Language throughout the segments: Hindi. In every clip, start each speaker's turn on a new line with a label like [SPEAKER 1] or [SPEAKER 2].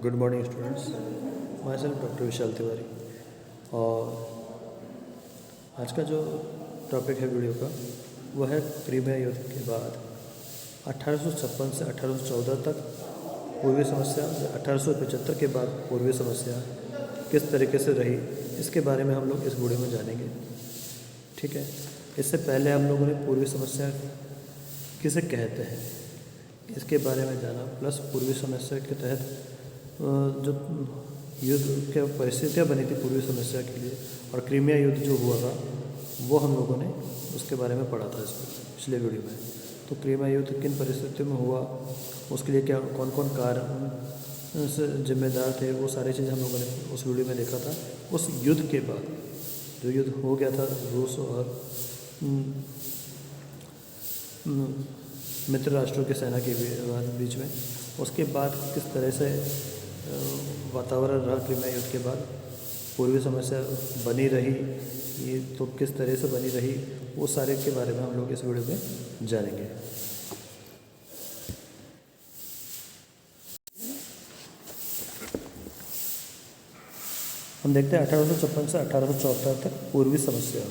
[SPEAKER 1] Good morning students. Myself doctor Vishal Tiwari. और आज का जो टॉपिक है वीडियो का वो है क्रीमिया युद्ध के बाद 1856 से 1814 तक पूर्वी समस्या, 1875 के बाद पूर्वी समस्या किस तरीके से रही, इसके बारे में हम लोग इस वीडियो में जानेंगे। ठीक है, इससे पहले हम लोगों ने पूर्वी समस्या किसे कहते हैं इसके बारे में जाना, प्लस पूर्वी समस्या के तहत जो युद्ध की परिस्थितियाँ बनी थी पूर्वी समस्या के लिए, और क्रीमिया युद्ध जो हुआ था वो हम लोगों ने उसके बारे में पढ़ा था इसमें पिछले वीडियो में। तो क्रीमिया युद्ध किन परिस्थितियों में हुआ, उसके लिए क्या कौन कौन कारण से जिम्मेदार थे, वो सारी चीज़ें हम लोगों ने उस वीडियो में देखा था। उस युद्ध के बाद जो युद्ध हो गया था रूस और मित्र राष्ट्रों की सेना के बीच में, उसके बाद किस तरह से वातावरण रहा क्रीमिया युद्ध के बाद, पूर्वी समस्या बनी रही, ये तो किस तरह से बनी रही, वो सारे के बारे में हम लोग इस वीडियो में जानेंगे। हम देखते हैं 1856 से 1874 तक पूर्वी समस्या।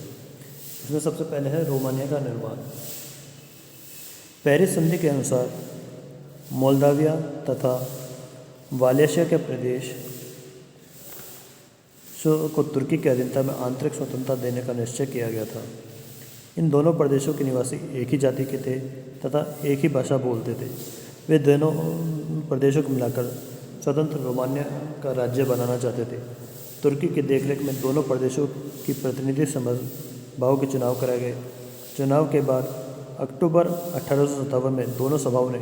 [SPEAKER 1] इसमें सबसे पहले है रोमानिया का निर्माण। पेरिस संधि के अनुसार मोल्दाविया तथा वालेशिया के प्रदेश को तुर्की के अधीनता में आंतरिक स्वतंत्रता देने का निश्चय किया गया था। इन दोनों प्रदेशों के निवासी एक ही जाति के थे तथा एक ही भाषा बोलते थे। वे दोनों प्रदेशों को मिलाकर स्वतंत्र रोमानिया का राज्य बनाना चाहते थे। तुर्की की देखरेख में दोनों प्रदेशों की प्रतिनिधि सभाओं के चुनाव कराए गए। चुनाव के बाद अक्टूबर 1857 में दोनों सभाओं ने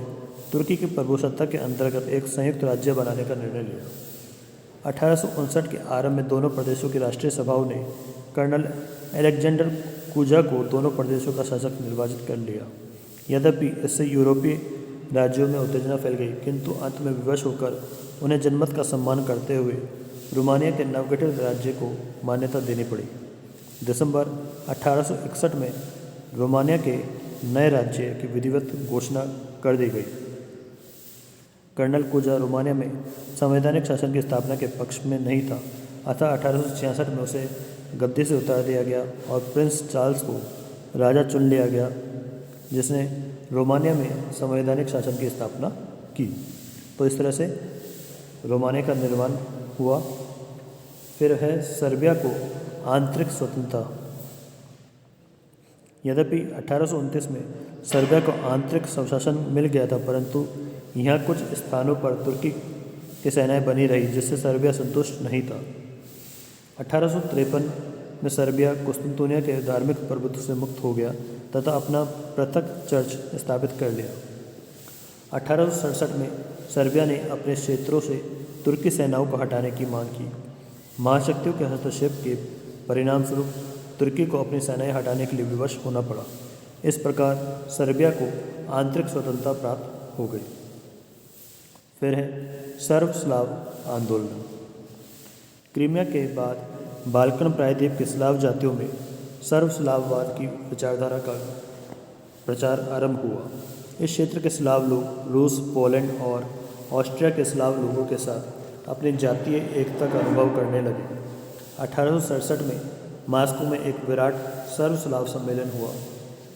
[SPEAKER 1] तुर्की की प्रभुसत्ता के अंतर्गत एक संयुक्त राज्य बनाने का निर्णय लिया। 1859 के आरंभ में दोनों प्रदेशों की राष्ट्रीय सभाओं ने कर्नल अलेक्जेंडर कुजा को दोनों प्रदेशों का शासक निर्वाचित कर लिया। यद्यपि इससे यूरोपीय राज्यों में उत्तेजना फैल गई, किंतु अंत में विवश होकर उन्हें जनमत का सम्मान करते हुए रोमानिया के नवगठित राज्य को मान्यता देनी पड़ी। दिसंबर 1861 में रोमानिया के नए राज्य की विधिवत घोषणा कर दी गई। कर्नल कुजा रोमानिया में संवैधानिक शासन की स्थापना के पक्ष में नहीं था, अतः 1866 में उसे गद्दी से उतार दिया गया और प्रिंस चार्ल्स को राजा चुन लिया गया, जिसने रोमानिया में संवैधानिक शासन की स्थापना की। तो इस तरह से रोमानिया का निर्माण हुआ। फिर है सर्बिया को आंतरिक स्वतंत्रता। यद्यपि 1829 में सर्बिया को आंतरिक स्वशासन मिल गया था, परंतु यहाँ कुछ स्थानों पर तुर्की की सेनाएं बनी रही, जिससे सर्बिया संतुष्ट नहीं था। 1853 में सर्बिया कुस्तुनतुनिया के धार्मिक प्रभुत्व से मुक्त हो गया तथा अपना पृथक चर्च स्थापित कर लिया। 1867 में सर्बिया ने अपने क्षेत्रों से तुर्की सेनाओं को हटाने की मांग की। महाशक्तियों के हस्तक्षेप के परिणाम स्वरूप तुर्की को अपनी सेनाएं हटाने के लिए विवश होना पड़ा। इस प्रकार सर्बिया को आंतरिक स्वतंत्रता प्राप्त हो गई। फिर है सर्व स्लाव आंदोलन। क्रीमिया के बाद बाल्कन प्रायद्वीप के स्लाव जातियों में सर्व स्लाववाद की विचारधारा का प्रचार आरंभ हुआ। इस क्षेत्र के स्लाव लोग रूस, पोलैंड और ऑस्ट्रिया के स्लाव लोगों के साथ अपनी जातीय एकता का अनुभव करने लगे। 1867 में मास्को में एक विराट सर्व स्लाव सम्मेलन हुआ।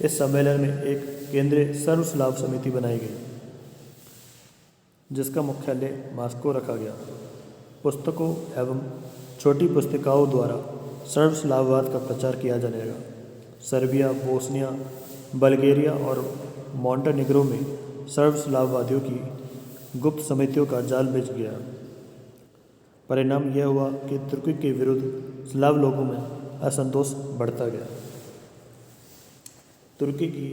[SPEAKER 1] इस सम्मेलन में एक केंद्रीय सर्व स्लाव समिति बनाई गई, जिसका मुख्यालय मास्को रखा गया। पुस्तकों एवं छोटी पुस्तिकाओं द्वारा सर्व स्लाववाद का प्रचार किया जाने लगा। सर्बिया, बोस्निया, बल्गेरिया और मॉन्टेनिग्रो में सर्व स्लाववादियों की गुप्त समितियों का जाल बिछ गया। परिणाम यह हुआ कि तुर्की के विरुद्ध स्लाव लोगों में असंतोष बढ़ता गया। तुर्की की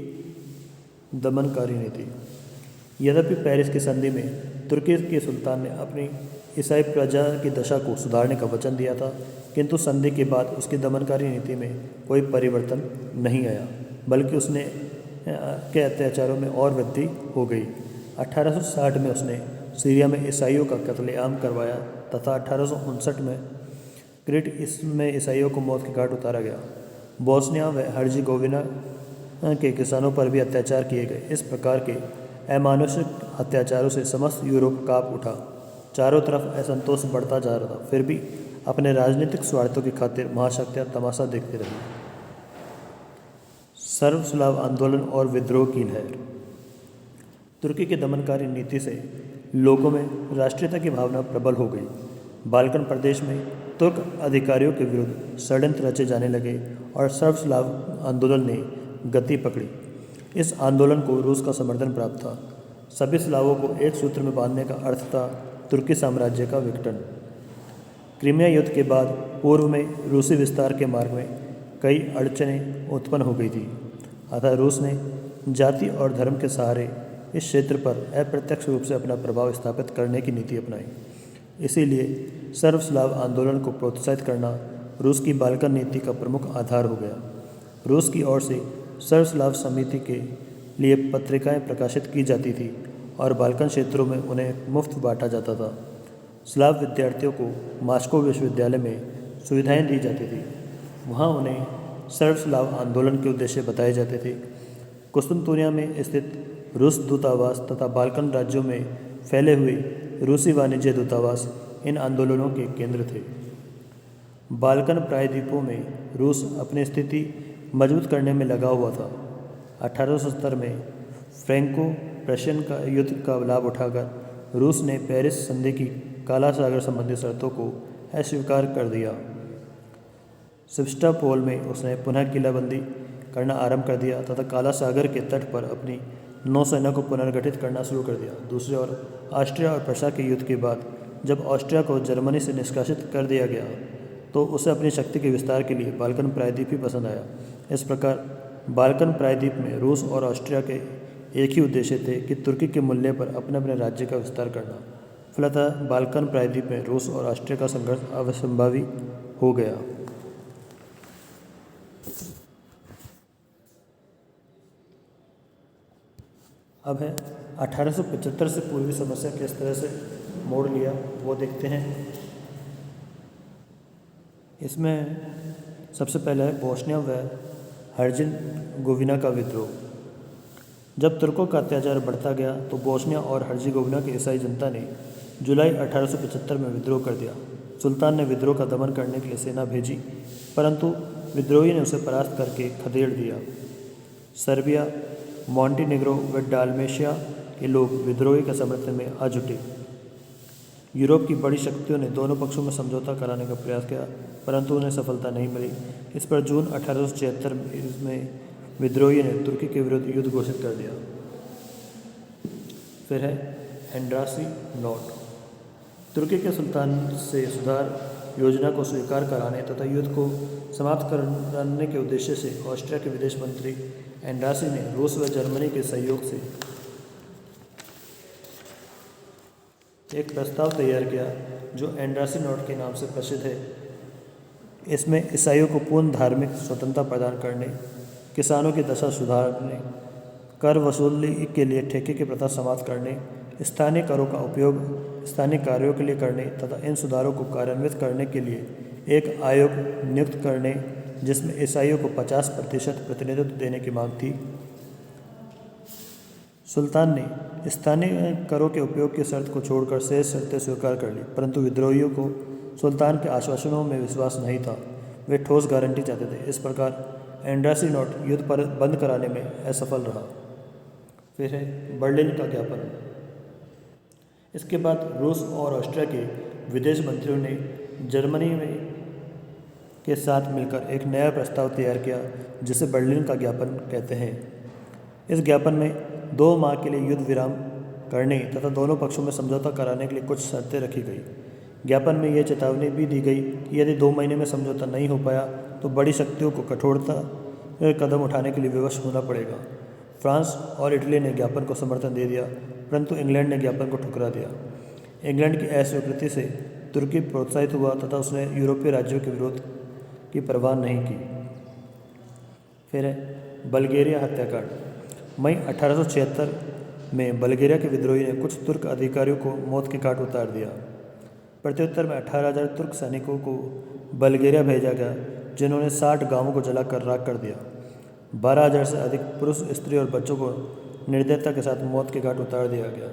[SPEAKER 1] दमनकारी नीति। यद्यपि पेरिस की संधि में तुर्की के सुल्तान ने अपनी ईसाई प्रजा की दशा को सुधारने का वचन दिया था, किंतु संधि के बाद उसकी दमनकारी नीति में कोई परिवर्तन नहीं आया, बल्कि उसने के अत्याचारों में और वृद्धि हो गई। 1860 में उसने सीरिया में ईसाइयों का कत्लेआम करवाया तथा 1859 में क्रीट इसमें ईसाइयों को मौत के घाट उतारा गया। बोस्निया व हर्जिगोविना के किसानों पर भी अत्याचार किए गए। इस प्रकार के अमानुषिक अत्याचारों से समस्त यूरोप काँप उठा। चारों तरफ असंतोष बढ़ता जा रहा था। फिर भी अपने राजनीतिक स्वार्थों की खातिर महाशक्तियाँ तमाशा देखती रही। सर्व स्लाव आंदोलन और विद्रोह की लहर। तुर्की की दमनकारी नीति से लोगों में राष्ट्रीयता की भावना प्रबल हो गई। बाल्कन प्रदेश में तुर्क अधिकारियों के विरुद्ध षड्यंत्र रचे जाने लगे और सर्व स्लाव आंदोलन ने गति पकड़ी। इस आंदोलन को रूस का समर्थन प्राप्त था। सभी स्लावों को एक सूत्र में बांधने का अर्थ था तुर्की साम्राज्य का विघटन। क्रीमिया युद्ध के बाद पूर्व में रूसी विस्तार के मार्ग में कई अड़चनें उत्पन्न हो गई थी। अतः रूस ने जाति और धर्म के सहारे इस क्षेत्र पर अप्रत्यक्ष रूप से अपना प्रभाव स्थापित करने की नीति अपनाई। इसीलिए सर्व स्लाव आंदोलन को प्रोत्साहित करना रूस की बाल्कन नीति का प्रमुख आधार हो गया। रूस की ओर से सर्व स्लाव समिति के लिए पत्रिकाएं प्रकाशित की जाती थी और बाल्कन क्षेत्रों में उन्हें मुफ्त बांटा जाता था। स्लाव विद्यार्थियों को मास्को विश्वविद्यालय में सुविधाएं दी जाती थी। वहाँ उन्हें सर्व स्लाव आंदोलन के उद्देश्य बताए जाते थे। कुस्तुनतुनिया में स्थित रूस दूतावास तथा बाल्कन राज्यों में फैले हुए रूसी वाणिज्य दूतावास इन आंदोलनों के केंद्र थे। बाल्कन प्रायद्वीपों में रूस अपनी स्थिति मजबूत करने में लगा हुआ था। 1870 में फ्रैंको प्रशियन का युद्ध का लाभ उठाकर रूस ने पेरिस संधि की काला सागर संबंधी शर्तों को अस्वीकार कर दिया। सेवास्टोपोल में उसने पुनः किलाबंदी करना आरंभ कर दिया तथा काला सागर के तट पर अपनी नौसेना को पुनर्गठित करना शुरू कर दिया। दूसरी ओर ऑस्ट्रिया और प्रशा के युद्ध के बाद जब ऑस्ट्रिया को जर्मनी से निष्कासित कर दिया गया तो उसे अपनी शक्ति के विस्तार के लिए बाल्कन प्रायद्वीप ही पसंद आया। इस प्रकार बाल्कन प्रायद्वीप में रूस और ऑस्ट्रिया के एक ही उद्देश्य थे कि तुर्की के मूल्य पर अपने अपने राज्य का विस्तार करना। फलतः बाल्कन प्रायद्वीप में रूस और ऑस्ट्रिया का संघर्ष अवश्यंभावी हो गया। अब है 1875 से पूर्वी समस्या किस तरह से मोड़ लिया वो देखते हैं। इसमें सबसे पहला है बोस्निया व हर्जेगोविना का विद्रोह। जब तुर्कों का अत्याचार बढ़ता गया तो बोस्निया और हर्जेगोविना की ईसाई जनता ने जुलाई 1875 में विद्रोह कर दिया। सुल्तान ने विद्रोह का दमन करने के लिए सेना भेजी, परंतु विद्रोही ने उसे परास्त करके खदेड़ दिया। सर्बिया, मॉन्टीनेग्रो व डालमेशिया के लोग विद्रोही के समर्थन में आ जुटे। यूरोप की बड़ी शक्तियों ने दोनों पक्षों में समझौता कराने का प्रयास किया, परंतु उन्हें सफलता नहीं मिली। इस पर जून 1876 में विद्रोही ने तुर्की के विरुद्ध युद्ध घोषित कर दिया। फिर है एंड्रासी नोट। तुर्की के सुल्तान से सुधार योजना को स्वीकार कराने तथा युद्ध को समाप्त करने के उद्देश्य से ऑस्ट्रिया के विदेश मंत्री एंड्रासी ने रूस व जर्मनी के सहयोग से एक प्रस्ताव तैयार किया जो एंड्रासी नोट के नाम से प्रसिद्ध है। इसमें ईसाइयों को पूर्ण धार्मिक स्वतंत्रता प्रदान करने, किसानों की दशा सुधारने, कर वसूली के लिए ठेके की प्रथा समाप्त करने, स्थानीय करों का उपयोग स्थानीय कार्यों के लिए करने तथा इन सुधारों को कार्यान्वित करने के लिए एक आयोग नियुक्त करने जिसमें ईसाइयों को 50% प्रतिनिधित्व देने की मांग थी। सुल्तान ने स्थानीय करों के उपयोग की शर्त को छोड़कर शेष शर्तें स्वीकार कर ली, परंतु विद्रोहियों को सुल्तान के आश्वासनों में विश्वास नहीं था। वे ठोस गारंटी चाहते थे। इस प्रकार एंड्रासी नोट युद्ध पर बंद कराने में असफल रहा। फिर है बर्लिन का ज्ञापन। इसके बाद रूस और ऑस्ट्रिया के विदेश मंत्रियों ने जर्मनी के साथ मिलकर एक नया प्रस्ताव तैयार किया जिसे बर्लिन का ज्ञापन कहते हैं। इस ज्ञापन में 2 माह के लिए युद्ध विराम करने तथा दोनों पक्षों में समझौता कराने के लिए कुछ शर्तें रखी गई। ज्ञापन में यह चेतावनी भी दी गई कि यदि 2 महीने में समझौता नहीं हो पाया तो बड़ी शक्तियों को कठोरता कदम उठाने के लिए विवश होना पड़ेगा। फ्रांस और इटली ने ज्ञापन को समर्थन दे दिया, परंतु इंग्लैंड ने ज्ञापन को ठुकरा दिया। इंग्लैंड की अस्वीकृति से तुर्की प्रोत्साहित हुआ तथा उसने यूरोपीय राज्यों के विरोध की परवाह नहीं की। फिर है बल्गेरिया हत्याकांड। मई 1876 में बल्गेरिया के विद्रोही ने कुछ तुर्क अधिकारियों को मौत के घाट उतार दिया। प्रत्युत्तर में 18,000 तुर्क सैनिकों को बल्गेरिया भेजा गया, जिन्होंने 60 गांवों को जलाकर राख कर दिया। 12,000 से अधिक पुरुष, स्त्री और बच्चों को निर्दयता के साथ मौत के घाट उतार दिया गया।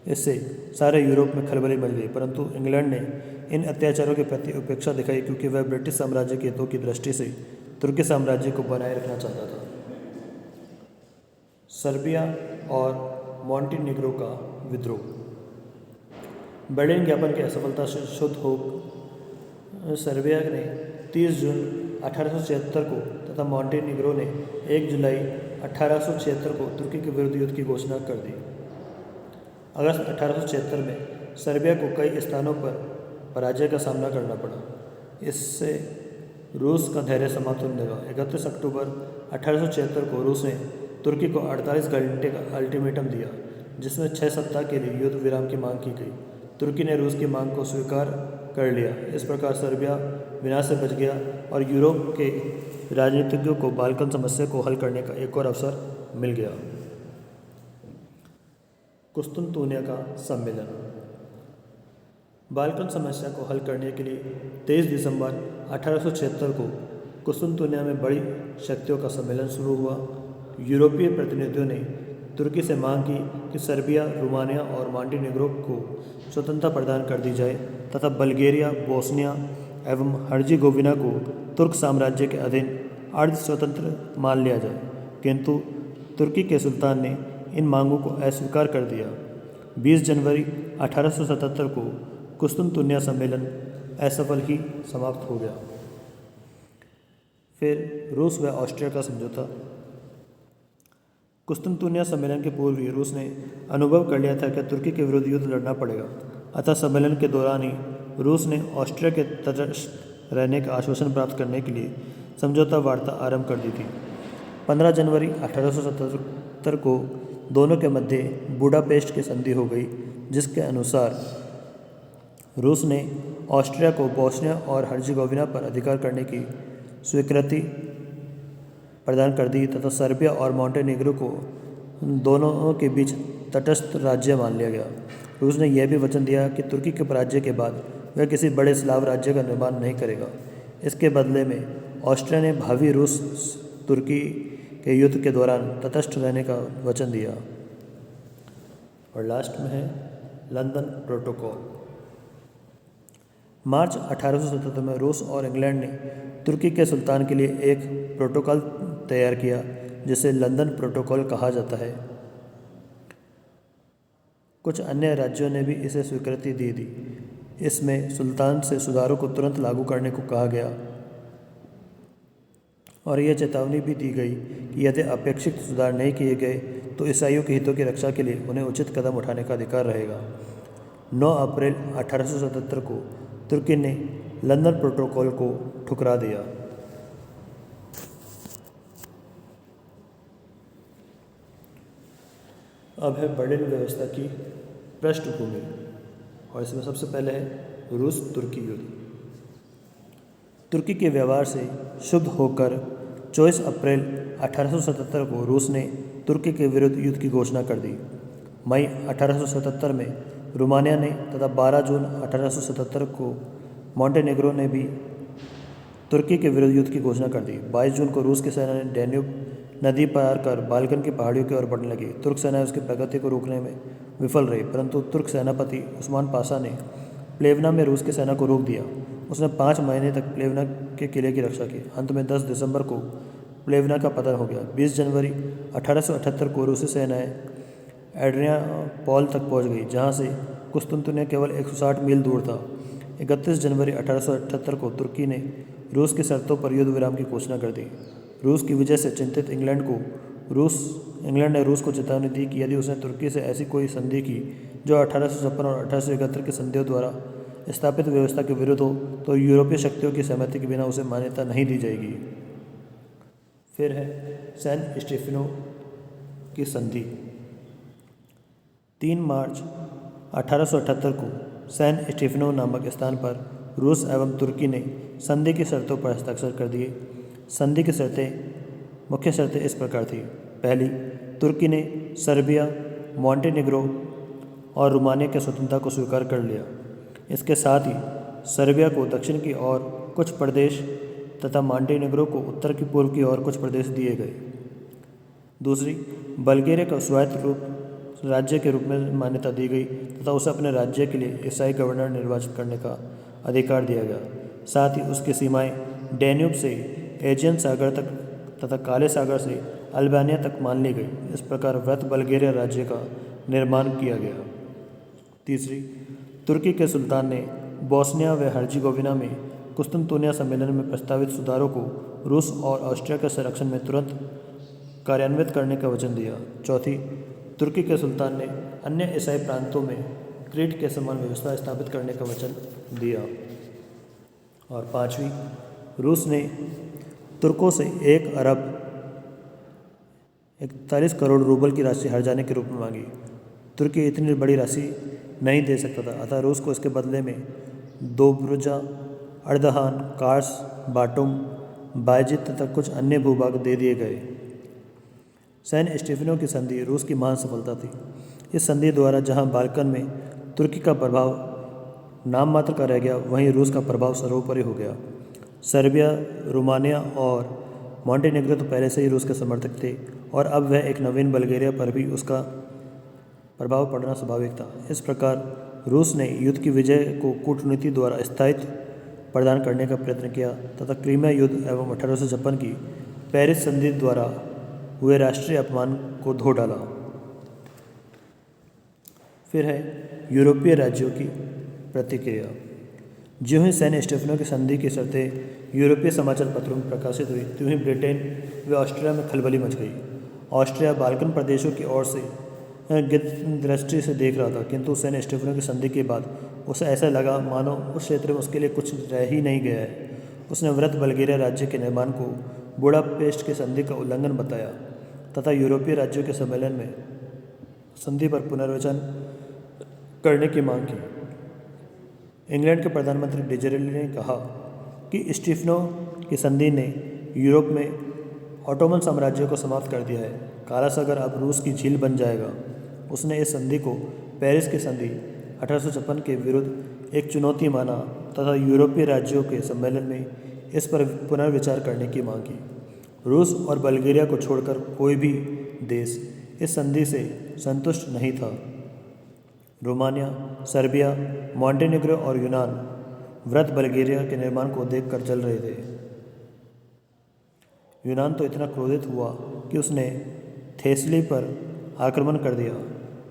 [SPEAKER 1] इससे सारे यूरोप में खलबली मच गई, परंतु इंग्लैंड ने इन अत्याचारों के प्रति उपेक्षा दिखाई क्योंकि वह ब्रिटिश साम्राज्य के हितों की दृष्टि से तुर्की साम्राज्य को बनाए रखना चाहता था। सर्बिया और मॉन्टीनीग्रो का विद्रोह। बर्लिन ज्ञापन की असफलता से शुद्ध हो सर्बिया ने 30 जून 1876 को तथा मॉन्टेनिग्रो ने 1 जुलाई 1876 को तुर्की के विरुद्ध युद्ध की घोषणा कर दी। अगस्त 1876 में सर्बिया को कई स्थानों पर पराजय का सामना करना पड़ा। इससे रूस का धैर्य समाप्त होने लगा। 31 अक्टूबर 1876 को रूस ने तुर्की को 48 घंटे का अल्टीमेटम दिया, जिसमें 6 सप्ताह के लिए युद्ध विराम की मांग की गई। तुर्की ने रूस की मांग को स्वीकार कर लिया। इस प्रकार सर्बिया विनाश से बच गया और यूरोप के राजनीतिज्ञों को बाल्कन समस्या को हल करने का एक और अवसर मिल गया। कुस्तुनतुनिया का सम्मेलन। बाल्कन समस्या को हल करने के लिए 23 दिसंबर 1876 को कुस्तुनतुनिया में बड़ी शक्तियों का सम्मेलन शुरू हुआ। यूरोपीय प्रतिनिधियों ने तुर्की से मांग की कि सर्बिया, रोमानिया और मॉन्टेनिग्रो को स्वतंत्रता प्रदान कर दी जाए तथा बल्गेरिया, बोस्निया एवं हर्जेगोविना को तुर्क साम्राज्य के अधीन अर्ध स्वतंत्र मान लिया जाए, किंतु तुर्की के सुल्तान ने इन मांगों को अस्वीकार कर दिया। 20 जनवरी 1877 को कुस्तुनतुनिया सम्मेलन असफल ही समाप्त हो गया। फिर रूस व ऑस्ट्रिया का समझौता। कुस्तुनतुनिया सम्मेलन के पूर्व ही रूस ने अनुभव कर लिया था कि तुर्की के विरुद्ध युद्ध लड़ना पड़ेगा, अतः सम्मेलन के दौरान ही रूस ने ऑस्ट्रिया के तटस्थ रहने का आश्वासन प्राप्त करने के लिए समझौता वार्ता आरंभ कर दी थी। 15 जनवरी 1877 को दोनों के मध्य बुडापेस्ट की संधि हो गई, जिसके अनुसार रूस ने ऑस्ट्रिया को बोस्निया और हर्जेगोविना पर अधिकार करने की स्वीकृति प्रदान कर दी तथा सर्बिया और मॉन्टेनिग्रो को दोनों के बीच तटस्थ राज्य मान लिया गया। रूस ने यह भी वचन दिया कि तुर्की के पराजय के बाद वह किसी बड़े स्लाव राज्य का निर्माण नहीं करेगा। इसके बदले में ऑस्ट्रिया ने भावी रूस तुर्की के युद्ध के दौरान तटस्थ रहने का वचन दिया। और लास्ट में है लंदन प्रोटोकॉल। मार्च 1877 में रूस और इंग्लैंड ने तुर्की के सुल्तान के लिए एक प्रोटोकॉल तैयार किया, जिसे लंदन प्रोटोकॉल कहा जाता है। कुछ अन्य राज्यों ने भी इसे स्वीकृति दे दी। इसमें सुल्तान से सुधारों को तुरंत लागू करने को कहा गया और यह चेतावनी भी दी गई कि यदि अपेक्षित सुधार नहीं किए गए तो ईसाइयों के हितों की रक्षा के लिए उन्हें उचित कदम उठाने का अधिकार रहेगा। 9 अप्रैल 1877 को तुर्की ने लंदन प्रोटोकॉल को ठुकरा दिया। अब है बर्लिन व्यवस्था की पृष्ठभूमि और इसमें सबसे पहले है रूस तुर्की युद्ध। तुर्की के व्यवहार से शुद्ध होकर 24 अप्रैल 1877 को रूस ने तुर्की के विरुद्ध युद्ध की घोषणा कर दी। मई 1877 में रोमानिया ने तथा 12 जून 1877 को मॉन्टेनेग्रो ने भी तुर्की के विरुद्ध युद्ध की घोषणा कर दी। 22 जून को रूस की सेना ने डैन्यूब नदी पार कर बाल्कन की पहाड़ियों की ओर बढ़ने लगी। तुर्क सेना उसकी प्रगति को रोकने में विफल रही, परंतु तुर्क सेनापति उस्मान पाशा ने प्लेवना में रूस की सेना को रोक दिया। उसने 5 महीने तक प्लेवना के किले की रक्षा की। अंत में 10 दिसंबर को प्लेवना का पतन हो गया। 20 जनवरी 1878 को रूसी सेनाएं एड्रियानोपल तक पहुंच गई, जहां से कुस्तुनतुनिया केवल 160 मील दूर था। 31 जनवरी 1878 को तुर्की ने रूस की शर्तों पर युद्ध विराम की घोषणा कर दी। रूस की विजय से चिंतित इंग्लैंड ने रूस को चेतावनी दी कि यदि उसने तुर्की से ऐसी कोई संधि की जो 1856 और 1871 की संधियों द्वारा स्थापित व्यवस्था के विरुद्ध हो तो यूरोपीय शक्तियों की सहमति के बिना उसे मान्यता नहीं दी जाएगी। फिर है सैन स्टेफनो की संधि। 3 मार्च 1878 को सैन स्टेफनो नामक स्थान पर रूस एवं तुर्की ने संधि की शर्तों पर हस्ताक्षर कर दिए। संधि की मुख्य शर्तें इस प्रकार थी। पहली, तुर्की ने सर्बिया, मॉन्टेनिग्रो और रोमानिया की स्वतंत्रता को स्वीकार कर लिया। इसके साथ ही सर्बिया को दक्षिण की ओर कुछ प्रदेश तथा मॉन्टेनिग्रो को उत्तर की पूर्व की ओर कुछ प्रदेश दिए गए। दूसरी, बल्गेरिया को राज्य के रूप में मान्यता दी गई तथा उसे अपने राज्य के लिए ईसाई गवर्नर निर्वाचित करने का अधिकार दिया गया। साथ ही उसकी सीमाएं डैन्यूब से एजियन सागर तक तथा काले सागर से अल्बानिया तक मान ली गई। इस प्रकार वृहत बल्गेरिया राज्य का निर्माण किया गया। तीसरी, तुर्की के सुल्तान ने बोस्निया व हर्जेगोविना में कुस्तुनतुनिया सम्मेलन में प्रस्तावित सुधारों को रूस और ऑस्ट्रिया के संरक्षण में तुरंत कार्यान्वित करने का वचन दिया। चौथी, तुर्की के सुल्तान ने अन्य ईसाई प्रांतों में क्रीट के समान व्यवस्था स्थापित करने का वचन दिया। और पाँचवीं, रूस ने तुर्कों से 1 अरब 41 करोड़ रूबल की राशि हर्जाने के रूप में मांगी। तुर्की इतनी बड़ी राशि नहीं दे सकता था, अतः रूस को इसके बदले में दोब्रुजा, अर्दहान, कार्स, बाटुम, बायजिद तथा कुछ अन्य भूभाग दे दिए गए। सैन स्टीफनो की संधि रूस की महान सफलता थी। इस संधि द्वारा जहां बाल्कन में तुर्की का प्रभाव नाम मात्र का रह गया, वहीं रूस का प्रभाव सर्वोपरि हो गया। सर्बिया, रोमानिया और मॉन्टेनेग्रो तो पहले से ही रूस के समर्थक थे और अब वह एक नवीन बल्गेरिया पर भी उसका प्रभाव पड़ना स्वाभाविक था। इस प्रकार रूस ने युद्ध की विजय को कूटनीति द्वारा स्थायित्व प्रदान करने का प्रयत्न किया तथा क्रीमिया युद्ध एवं 1856 की पेरिस संधि द्वारा हुए राष्ट्रीय अपमान को धो डाला। फिर है यूरोपीय राज्यों की प्रतिक्रिया। ज्यों ही सैन स्टीफनो की संधि की शर्तें यूरोपीय समाचार पत्रों में प्रकाशित हुई, त्यों ही ब्रिटेन व ऑस्ट्रिया में खलबली मच गई। ऑस्ट्रिया बाल्कन प्रदेशों की ओर से दृष्टि से देख रहा था, किंतु सैन स्टीफनो की संधि के बाद उसे ऐसा लगा मानो उस क्षेत्र में उसके लिए कुछ रह ही नहीं गया है। उसने वृहत बल्गेरिया राज्य के निर्माण को बुडापेस्ट की संधि का उल्लंघन बताया तथा यूरोपीय राज्यों के सम्मेलन में संधि पर पुनर्विचार करने की मांग की। इंग्लैंड के प्रधानमंत्री डिज़रेली ने कहा कि स्टीफनो की संधि ने यूरोप में ऑटोमन साम्राज्य को समाप्त कर दिया है। काला सागर अब रूस की झील बन जाएगा। उसने इस संधि को पेरिस की संधि 1856 के विरुद्ध एक चुनौती माना तथा यूरोपीय राज्यों के सम्मेलन में इस पर पुनर्विचार करने की मांग की। रूस और बल्गेरिया को छोड़कर कोई भी देश इस संधि से संतुष्ट नहीं था। रोमानिया, सर्बिया, मॉन्टेनेग्रो और यूनान वृहत बल्गेरिया के निर्माण को देखकर जल रहे थे। यूनान तो इतना क्रोधित हुआ कि उसने थेसली पर आक्रमण कर दिया।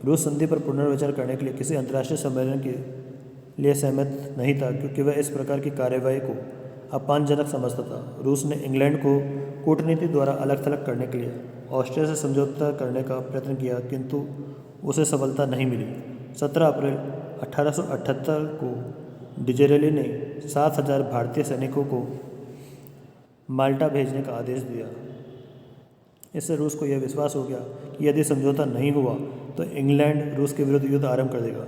[SPEAKER 1] रूस संधि पर पुनर्विचार करने के लिए किसी अंतर्राष्ट्रीय सम्मेलन के लिए सहमत नहीं था, क्योंकि वह इस प्रकार की कार्यवाही को अपमानजनक समझता था। रूस ने इंग्लैंड को कूटनीति द्वारा अलग थलग करने के लिए ऑस्ट्रिया से समझौता करने का प्रयत्न किया, किंतु उसे सफलता नहीं मिली। 17 अप्रैल 1878 को डिज़रेली ने 7000 भारतीय सैनिकों को माल्टा भेजने का आदेश दिया। इससे रूस को यह विश्वास हो गया कि यदि समझौता नहीं हुआ तो इंग्लैंड रूस के विरुद्ध युद्ध आरंभ कर देगा।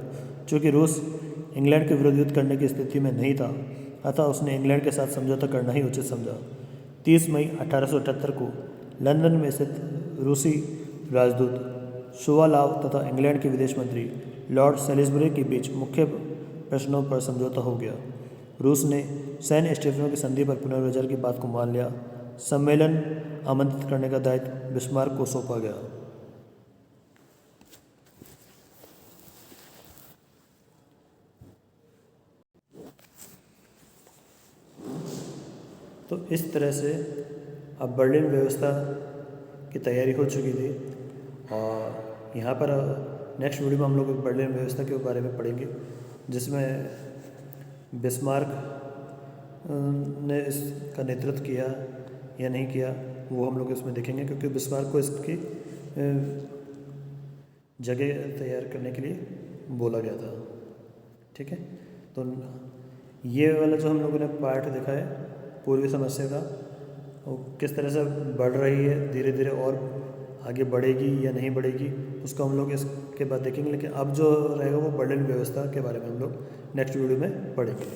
[SPEAKER 1] चूँकि रूस इंग्लैंड के विरुद्ध युद्ध करने की स्थिति में नहीं था, अतः उसने इंग्लैंड के साथ समझौता करना ही उचित समझा। 30 मई 1878 को लंदन में स्थित रूसी राजदूत शुवालाव तथा इंग्लैंड के विदेश मंत्री लॉर्ड सेलिसबरी के बीच मुख्य प्रश्नों पर समझौता हो गया। रूस ने सैन स्टीफनो की संधि पर पुनर्विचार की बात को मान लिया। सम्मेलन आमंत्रित करने का दायित्व बिस्मार्क को सौंपा गया। तो इस तरह से अब बर्लिन व्यवस्था की तैयारी हो चुकी थी और यहाँ पर नेक्स्ट वीडियो में हम लोग बर्लिन व्यवस्था के बारे में पढ़ेंगे, जिसमें बिस्मार्क ने इसका नेतृत्व किया या नहीं किया वो हम लोग इसमें देखेंगे, क्योंकि बिस्मार्क को इसकी जगह तैयार करने के लिए बोला गया था। ठीक है, तो ये वाला जो हम लोगों ने पार्ट देखा है पूर्वी समस्या का, वो किस तरह से बढ़ रही है, धीरे धीरे और आगे बढ़ेगी या नहीं बढ़ेगी, उसको हम लोग इसके बाद देखेंगे। लेकिन अब जो रहेगा वो बर्लिन व्यवस्था के बारे में हम लोग नेक्स्ट वीडियो में पढ़ेंगे।